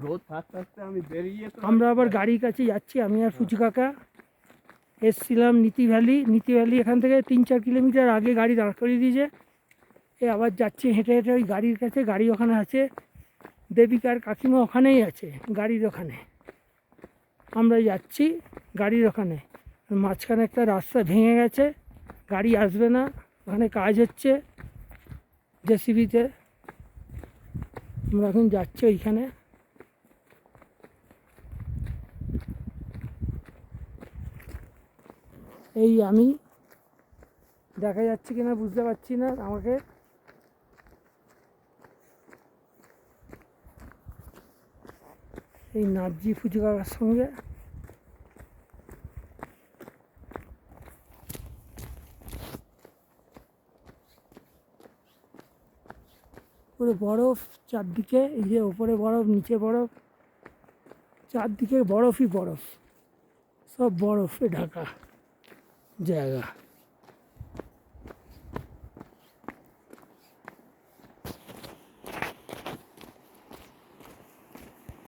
রোদ থাকতে থাকতে আমি বেরিয়ে আমরা আবার গাড়ির কাছে যাচ্ছি, আমি আর ফুচু কাকা। এসছিলাম নীতি ভ্যালি এখান থেকে 3-4 কিলোমিটার আগে গাড়ি দাঁড় করিয়ে দিয়েছে। আবার যাচ্ছি হেঁটে হেঁটে ওই গাড়ির কাছে, গাড়ি ওখানে আছে, দেবিকার কাকিমা ওখানেই আছে গাড়ির ওখানে। আমরা যাচ্ছি গাড়ির ওখানে, মাঝখানে একটা রাস্তা ভেঙে গেছে, গাড়ি আসবে না, ওখানে কাজ হচ্ছে জেসিবিতে। আমরা এখন যাচ্ছি ওইখানে। এই আমি, দেখা যাচ্ছে কিনা বুঝতে পারছি না আমাকে। এই নাচজি ফুচু কাকার সঙ্গে। পুরো বরফ চারদিকে, এই যে ওপরে বরফ, নিচে বরফ, চারদিকে বরফই বরফ, সব বরফে ঢাকা জায়গা।